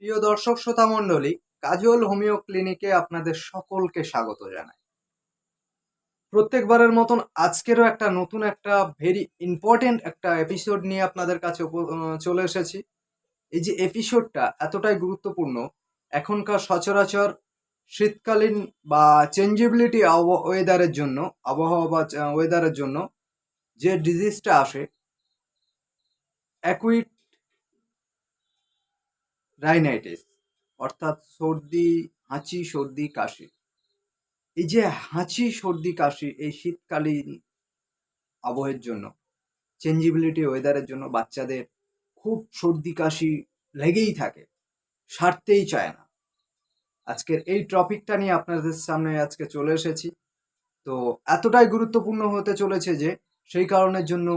প্রিয় দর্শক শ্রোতা মণ্ডলী, কাজল হোমিও ক্লিনিকে আপনাদের সকলকে স্বাগত জানাই। প্রত্যেকবারের মতন আজকেরও একটা নতুন একটা ভেরি ইম্পর্টেন্ট একটা এপিসোড নিয়ে আপনাদের কাছে চলে এসেছি। এই যে এপিসোডটা এতটাই গুরুত্বপূর্ণ, এখনকার সচরাচর শীতকালীন বা চেঞ্জেবিলিটি ওয়েদারের জন্য, আবহাওয়া বা ওয়েদারের জন্য যে ডিজিজটা আসে, অ্যাকুইট রাইনাইটিস, অর্থাৎ সর্দি, হাঁচি, সর্দি, কাশি। এই যে হাঁচি, সর্দি, কাশি এই শীতকালীন আবহের জন্য, চেঞ্জিবিলিটি ওয়েদারের জন্য বাচ্চাদের খুব সর্দি কাশি লেগেই থাকে, সারতেই চায় না। আজকের এই টপিকটা নিয়ে আপনাদের সামনে আজকে চলে এসেছি। তো এতটাই গুরুত্বপূর্ণ হতে চলেছে যে সেই কারণের জন্য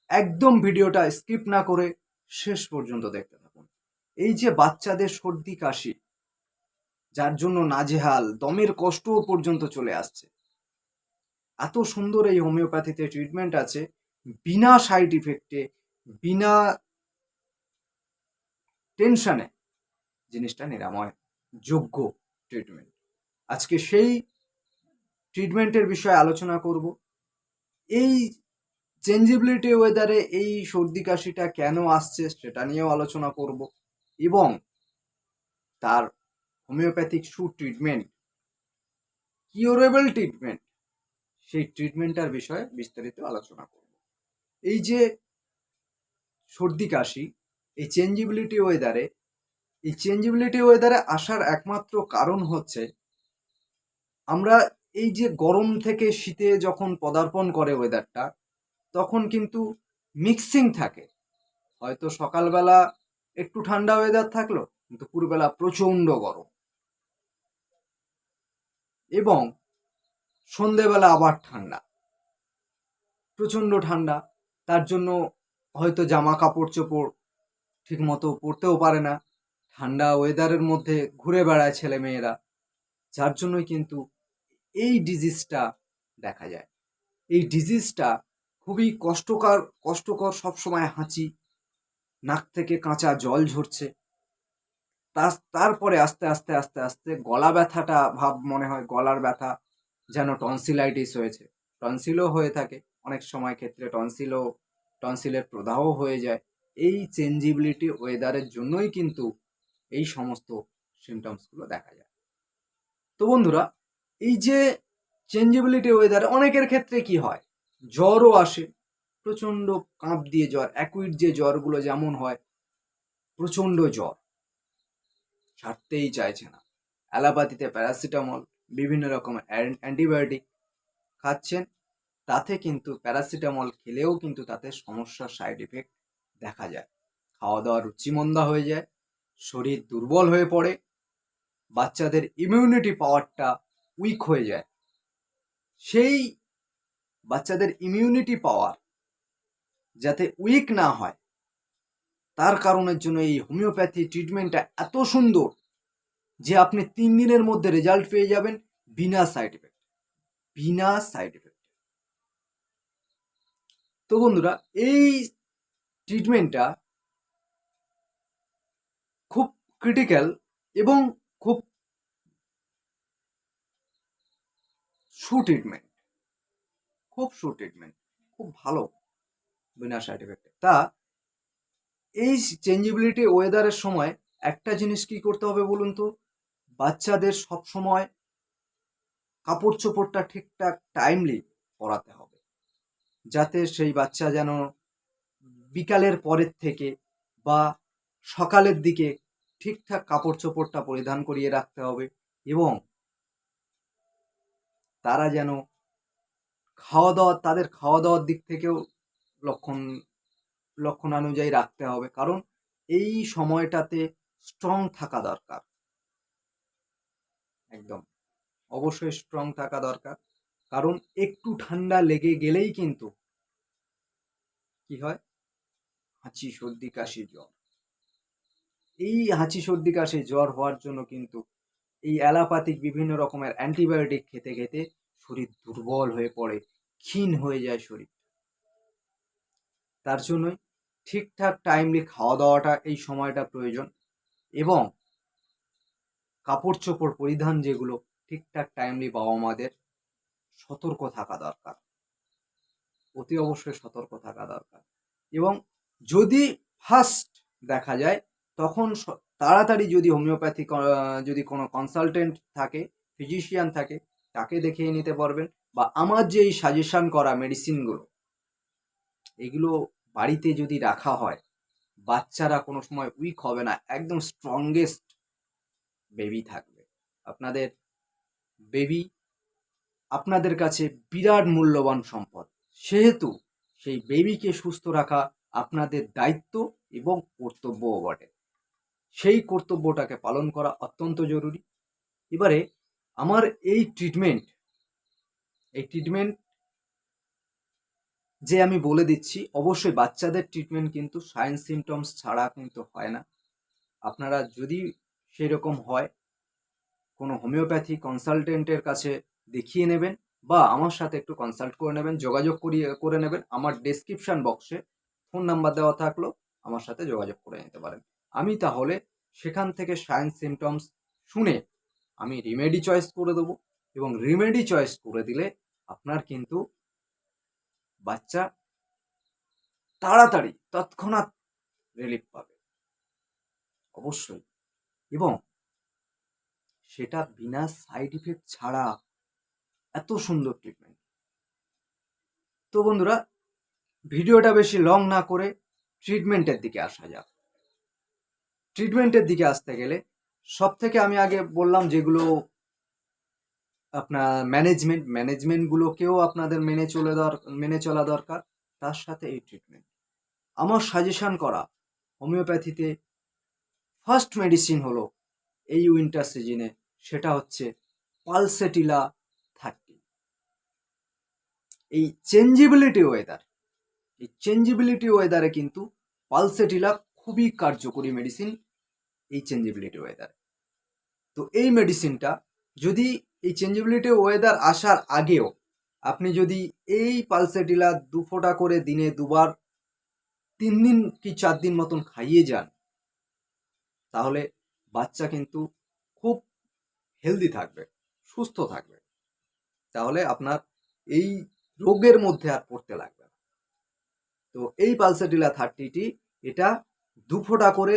একদম ভিডিওটা স্কিপ না করে শেষ পর্যন্ত দেখতে থাকুন। এই যে বাচ্চাদের সর্দি কাশি, যার জন্য নাজেহাল দমের কষ্টও পর্যন্ত চলে আসছে, এত সুন্দর এই হোমিওপ্যাথিতে ট্রিটমেন্ট আছে, বিনা সাইড ইফেক্টে, বিনা টেনশনে জিনিসটা নিরাময় যোগ্য ট্রিটমেন্ট। আজকে সেই ট্রিটমেন্টের বিষয়ে আলোচনা করব। এই চেঞ্জেবিলিটি ওয়েদারে এই সর্দি কাশিটা কেন আসছে সেটা নিয়েও আলোচনা করব, এবং তার হোমিওপ্যাথিক ট্রিটমেন্ট, কিউরেবল ট্রিটমেন্ট, সেই ট্রিটমেন্টটার বিষয়ে বিস্তারিত আলোচনা করব। এই যে সর্দি কাশি, এই চেঞ্জেবিলিটি ওয়েদারে আসার একমাত্র কারণ হচ্ছে, আমরা এই যে গরম থেকে শীতে যখন পদার্পণ করে ওয়েদারটা, তখন কিন্তু মিক্সিং থাকে। হয়তো সকালবেলা একটু ঠান্ডা ওয়েদার থাকলো, দুপুরবেলা প্রচণ্ড গরম, এবং সন্ধেবেলা আবার ঠান্ডা, প্রচণ্ড ঠান্ডা। তার জন্য হয়তো জামা কাপড় চোপড় ঠিক মতো পরতেও পারে না, ঠান্ডা ওয়েদারের মধ্যে ঘুরে বেড়ায় ছেলে মেয়েরা, যার জন্যই কিন্তু এই ডিজিজটা দেখা যায়। এই ডিজিজটা খুবই কষ্টকর, সবসময় হাঁচি, নাক থেকে কাঁচা জল ঝরছে, তারপরে আস্তে আস্তে আস্তে আস্তে গলা ব্যথাটা ভাব মনে হয়, গলার ব্যথা যেন টনসিলাইটিস হয়েছে। টনসিলও হয়ে থাকে অনেক সময়, ক্ষেত্রে টনসিলের প্রদাহ হয়ে যায়। এই চেঞ্জিবিলিটি ওয়েদারের জন্যই কিন্তু এই সমস্ত সিমটমসগুলো দেখা যায়। তো বন্ধুরা, এই যে চেঞ্জেবিলিটি ওয়েদারে অনেকের ক্ষেত্রে কি হয়, জ্বরও আসে, প্রচণ্ড কাঁপ দিয়ে জ্বর, অ্যাকুইট যে জ্বরগুলো যেমন হয়, প্রচণ্ড জ্বর, সারতেই চাইছে না। অ্যালোপ্যাথিতে প্যারাসিটামল, বিভিন্ন রকমের অ্যান্টিবায়োটিক খাচ্ছেন, তাতে কিন্তু প্যারাসিটামল খেলেও কিন্তু তাতে সমস্যার সাইড এফেক্ট দেখা যায়। খাওয়া দাওয়ার রুচিমন্দা হয়ে যায়, শরীর দুর্বল হয়ে পড়ে, বাচ্চাদের ইমিউনিটি পাওয়ারটা উইক হয়ে যায়। সেই বাচ্চাদের ইমিউনিটি পাওয়ার যাতে উইক না হয়, তার কারণের জন্য এই হোমিওপ্যাথি ট্রিটমেন্টটা এত সুন্দর যে আপনি 3 দিনের মধ্যে রেজাল্ট পেয়ে যাবেন, বিনা সাইড এফেক্ট। তো বন্ধুরা, এই ট্রিটমেন্টটা খুব ক্রিটিক্যাল এবং খুব ট্রিটমেন্ট, খুব ভালো, বিনা সাইড এফেক্টে। তা এই চেঞ্জেবিলিটি ওয়েদারের সময় একটা জিনিস কি করতে হবে বলুন তো, বাচ্চাদের সব সময় কাপড় চোপড়টা ঠিকঠাক টাইমলি পরাতে হবে, যাতে সেই বাচ্চা যেন বিকালের পরের থেকে বা সকালের দিকে ঠিকঠাক কাপড় চোপড়টা পরিধান করিয়ে রাখতে হবে, এবং তারা যেন তাদের খাওয়া দাওয়ার দিক থেকেও লক্ষণানুযায়ী রাখতে হবে, কারণ এই সময়টাতে স্ট্রং থাকা দরকার, একদম অবশ্যই স্ট্রং থাকা দরকার। কারণ একটু ঠান্ডা লেগে গেলেই কিন্তু কি হয়, হাঁচি, সর্দি, কাশি, জ্বর। এই হাঁচি, সর্দি, কাশি, জ্বর হওয়ার জন্য কিন্তু এই অ্যালোপ্যাথিক বিভিন্ন রকমের অ্যান্টিবায়োটিক খেতে খেতে শরীর দুর্বল হয়ে পড়ে, ক্ষীণ হয়ে যায় শরীর। তার জন্যই ঠিকঠাক টাইমলি খাওয়া দাওয়াটা এই সময়টা প্রয়োজন, এবং কাপড় চোপড় পরিধান যেগুলো ঠিকঠাক টাইমলি বাবা মাদের সতর্ক থাকা দরকার, অতি অবশ্যই সতর্ক থাকা দরকার। এবং যদি ফার্স্ট দেখা যায় তখন তাড়াতাড়ি যদি হোমিওপ্যাথি যদি কোনো কনসালটেন্ট থাকে, ফিজিশিয়ান থাকে, তাকে দেখিয়ে নিতে পারবেন। বা আমার যে এই সাজেশন করা মেডিসিনগুলো, এগুলো বাড়িতে যদি রাখা হয়, বাচ্চারা কোনো সময় উইক হবে না, একদম স্ট্রংগেস্ট বেবি থাকবে। আপনাদের বেবি আপনাদের কাছে বিরাট মূল্যবান সম্পদ, সেহেতু সেই বেবিকে সুস্থ রাখা আপনাদের দায়িত্ব এবং কর্তব্যও বটে। সেই কর্তব্যটাকে পালন করা অত্যন্ত জরুরি। এবারে আমার এই ট্রিটমেন্ট যে আমি বলে দিচ্ছি, অবশ্যই বাচ্চাদের ট্রিটমেন্ট কিন্তু সাইন সিমটমস ছাড়া কিন্তু হয় না। আপনারা যদি সেরকম হয়, কোনো হোমিওপ্যাথি কনসালটেন্টের কাছে দেখিয়ে নেবেন বা আমার সাথে একটু কনসাল্ট করে নেবেন, যোগাযোগ করে নেবেন। আমার ডেসক্রিপশন বক্সে ফোন নাম্বার দেওয়া থাকলো, আমার সাথে যোগাযোগ করে নিতে পারেন। আমি তাহলে সেখান থেকে সাইন সিমটমস শুনে আমি রিমেডি চয়েস করে দেবো, এবং রিমেডি চয়েস করে দিলে আপনার কিন্তু বাচ্চা তাড়াতাড়ি তৎক্ষণাৎ রিলিফ পাবে অবশ্যই, এবং সেটা বিনা সাইড ইফেক্ট ছাড়া। এত সুন্দর ট্রিটমেন্ট। তো বন্ধুরা, ভিডিওটা বেশি লং না করে ট্রিটমেন্টের দিকে আসা যাক। ট্রিটমেন্টের দিকে আসতে গেলে সব থেকে আমি আগে বললাম যেগুলো আপনার ম্যানেজমেন্টগুলোকেও আপনাদের মেনে চলা দরকার। তার সাথে এই ট্রিটমেন্ট আমার সাজেশন করা হোমিওপ্যাথিতে ফার্স্ট মেডিসিন হলো এই উইন্টার সিজনে, সেটা হচ্ছে পালসেটিলা 30। এই চেঞ্জিবিলিটি ওয়েদারে কিন্তু পালসেটিলা খুবই কার্যকরী মেডিসিন। এই চেঞ্জিবিলিটি ওয়েদারে তো এই মেডিসিনটা যদি এই চেঞ্জিবিলিটি ওয়েদার আসার আগেও আপনি যদি এই পালসেটিলা 2 ফোঁটা করে দিনে 2 বার 3 দিন কি 4 দিন মতন খাইয়ে যান, তাহলে বাচ্চা কিন্তু খুব হেলদি থাকবে, সুস্থ থাকবে। তাহলে আপনার এই রোগের মধ্যে আর পড়তে লাগবে না। তো এই পালসেটিলা 30টি এটা 2 ফোঁটা করে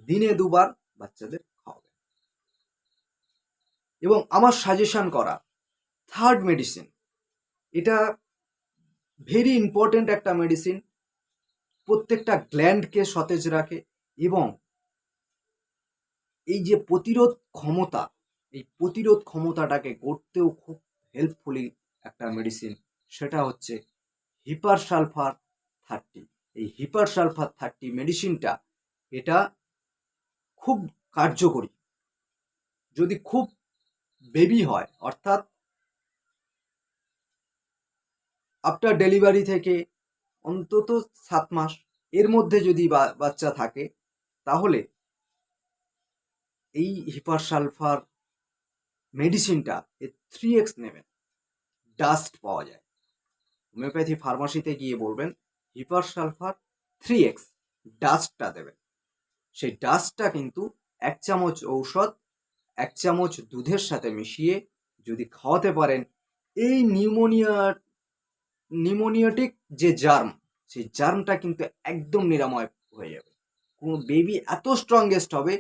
দিনে 2 বার বাচ্চাদের খাওয়াবে। এবং আমার সাজেশন করা থার্ড মেডিসিন, এটা ভেরি ইম্পর্টেন্ট একটা মেডিসিন, প্রত্যেকটা গ্ল্যান্ডকে সতেজ রাখে এবং এই যে প্রতিরোধ ক্ষমতাটাকে গড়তেও খুব হেল্পফুলি একটা মেডিসিন, সেটা হচ্ছে হিপার সালফার 30। এই হিপার সালফার 30 মেডিসিনটা এটা খুব কার্যকরী। যদি খুব বেবি হয়, অর্থাৎ আফটার ডেলিভারি থেকে অন্তত 7 মাস এর মধ্যে যদি বাচ্চা থাকে, তাহলে এই হিপার সালফার মেডিসিনটা 3x নেবেন। ডাস্ট পাওয়া যায়, হোমিওপ্যাথি ফার্মাসিতে গিয়ে বলবেন হিপার সালফার 3x ডাস্টটা দেবেন। সেই ডাস্টটা কিন্তু 1 চামচ ঔষধ 1 চামচ দুধের সাথে মিশিয়ে যদি খাওয়াতে পারেন, এই নিউমোনিয়াটিক যে জার্ম, সেই জার্মটা কিন্তু একদম নিরাময় হয়ে যাবে। কোনো বেবি এত স্ট্রংগেস্ট হবে,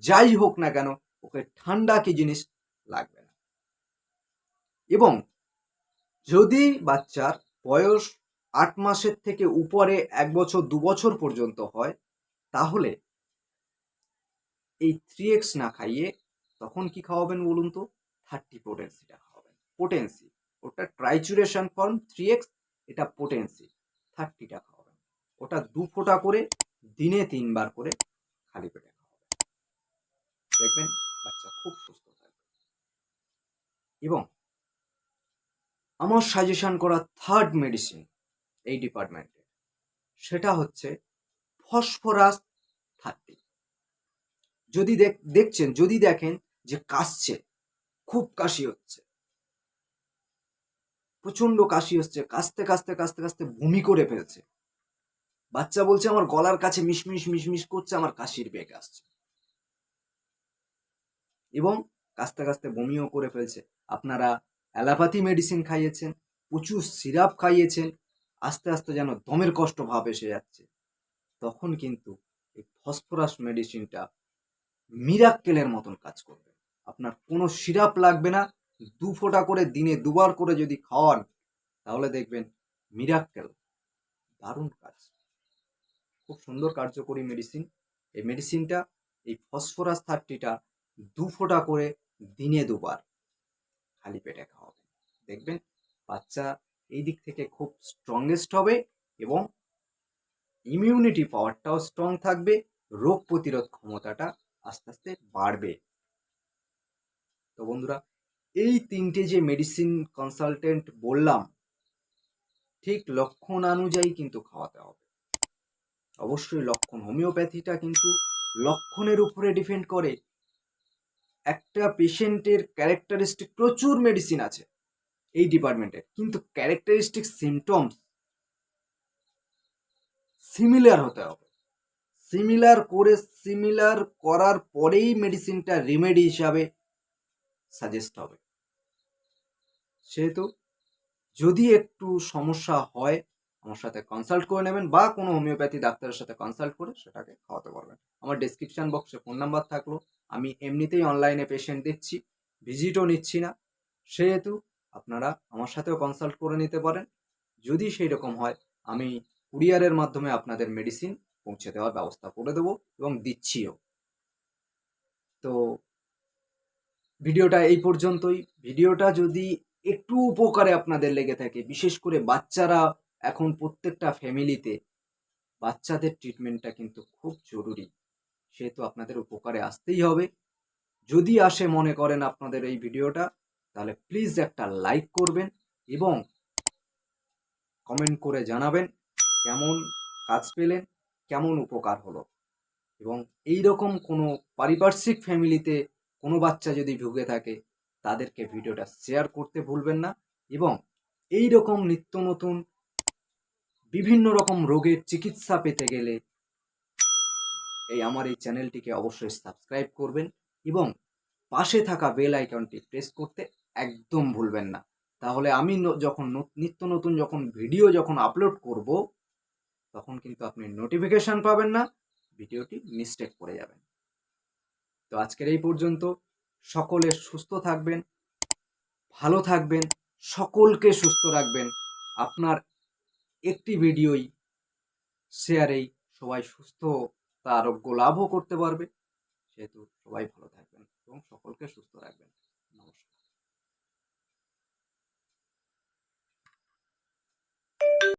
যাই হোক না কেন ওকে ঠান্ডা কি জিনিস লাগবে না। এবং যদি বাচ্চার বয়স 8 মাসের থেকে উপরে 1 বছর 2 বছর পর্যন্ত হয়, তাহলে এই 3x না খাইয়ে তখন কি খাওয়াবেন বলুন তো? 30 পোটেন্সিটা খাওয়াবেন। পোটেন্সি ওটা ট্রাইচুরেশন ফর্ম 3x, এটা পোটেন্সি 30টা খাওয়াবেন। ওটা 2 ফোঁটা করে দিনে 3 বার করে খালি পেটে খাওয়াবেন। দেখবেন বাচ্চা খুব সুস্থ থাকবে। এবং আমার সাজেশন করা থার্ড মেডিসিন এই ডিপার্টমেন্টে, সেটা হচ্ছে ফসফরাস 30। যদি দেখেন যে কাশছে, খুব কাশি হচ্ছে, প্রচন্ড কাশি হচ্ছে, কাশতে কাশতে কাশতে কাশতে বমি করে ফেলছে, বাচ্চা বলছে আমার গলার কাছে মিশমিশ করছে, আমার কাশির বেগ আসছে, এবং কাশতে কাশতে বমিও করে ফেলছে। আপনারা অ্যালোপ্যাথি মেডিসিন খাইয়েছেন, প্রচুর সিরাপ খাইয়েছেন, আস্তে আস্তে যেন দমের কষ্ট ভাব এসে যাচ্ছে। তখন কিন্তু এই ফসফরাস মেডিসিনটা মিরাক্কেলের মতন কাজ করবে। আপনার কোনো সিরাপ লাগবে না। ২ ফোঁটা করে দিনে ২ বার করে যদি খাওয়ান, তাহলে দেখবেন মিরাক্কেল, দারুণ কাজ। খুব সুন্দর কার্যকরী মেডিসিন। এই মেডিসিনটা, এই ফসফরাস 30টা ২ ফোঁটা করে দিনে ২ বার খালি পেটে খাওয়াবেন। দেখবেন বাচ্চা এই দিক থেকে খুব স্ট্রংগেস্ট হবে এবং ইমিউনিটি পাওয়ারটাও স্ট্রং থাকবে, রোগ প্রতিরোধ ক্ষমতাটা আস্তে আস্তে বাড়বে। তো বন্ধুরা, এই ৩টে যে মেডিসিন কনসালটেন্ট বললাম, ঠিক লক্ষণানুযায়ী কিন্তু খাওয়াতে হবে। অবশ্যই লক্ষণ, হোমিওপ্যাথিটা কিন্তু লক্ষণের উপরে ডিপেন্ড করে। একটা পেশেন্টের ক্যারেক্টারিস্টিক, প্রচুর মেডিসিন আছে এই ডিপার্টমেন্টে, কিন্তু ক্যারেক্টারিস্টিক সিমটমস সিমিলার হতে হবে। সিমিলার করার পরেই মেডিসিনটা রেমেডি হিসাবে সাজেস্ট হবে। সেহেতু যদি একটু সমস্যা হয়, আমার সাথে কনসাল্ট করে নেবেন বা কোনো হোমিওপ্যাথি ডাক্তারের সাথে কনসাল্ট করে সেটাকে খাওয়াতে পারবেন। আমার ডেসক্রিপশন বক্সে ফোন নাম্বার থাকলো। আমি এমনিতেই অনলাইনে পেশেন্ট দেখছি, ভিজিটও নিচ্ছি না। সেহেতু আপনারা আমার সাথেও কনসাল্ট করে নিতে পারেন। যদি সেই রকম হয়, আমি কুরিয়ারের মাধ্যমে আপনাদের মেডিসিন পৌঁছে দেওয়ার ব্যবস্থা করে দেবো এবং দিচ্ছিও। তো ভিডিওটা এই পর্যন্তই। ভিডিওটা যদি একটু উপকারে আপনাদের লেগে থাকে, বিশেষ করে বাচ্চারা, এখন প্রত্যেকটা ফ্যামিলিতে বাচ্চাদের ট্রিটমেন্টটা কিন্তু খুব জরুরি। সেহেতু আপনাদের উপকারে আসতেই হবে। যদি আসে মনে করেন আপনাদের এই ভিডিওটা, তাহলে প্লিজ একটা লাইক করবেন এবং কমেন্ট করে জানাবেন কেমন কাজ পেলেন, কেমন উপকার হলো। এবং এই রকম কোনো পারিপার্শ্বিক ফ্যামিলিতে কোনো বাচ্চা যদি ভুগে থাকে, তাদেরকে ভিডিওটা শেয়ার করতে ভুলবেন না। এবং এই রকম নিত্য নতুন বিভিন্ন রকম রোগের চিকিৎসা পেতে গেলে আমার এই চ্যানেলটিকে অবশ্যই সাবস্ক্রাইব করবেন এবং পাশে থাকা বেল আইকনটি প্রেস করতে একদম ভুলবেন না। তাহলে আমি যখন নিত্য নতুন যখন ভিডিও যখন আপলোড করব, তখন কিন্তু আপনি নোটিফিকেশন পাবেন না, ভিডিওটি মিস্টেক করে যাবেন। তো আজকের এই পর্যন্ত। সকলে সুস্থ থাকবেন, ভালো থাকবেন, সকলকে সুস্থ রাখবেন। আপনার একটি ভিডিওই শেয়ারেই সবাই সুস্থ তা আরোগ্য লাভও করতে পারবে। সেহেতু সবাই ভালো থাকবেন এবং সকলকে সুস্থ রাখবেন।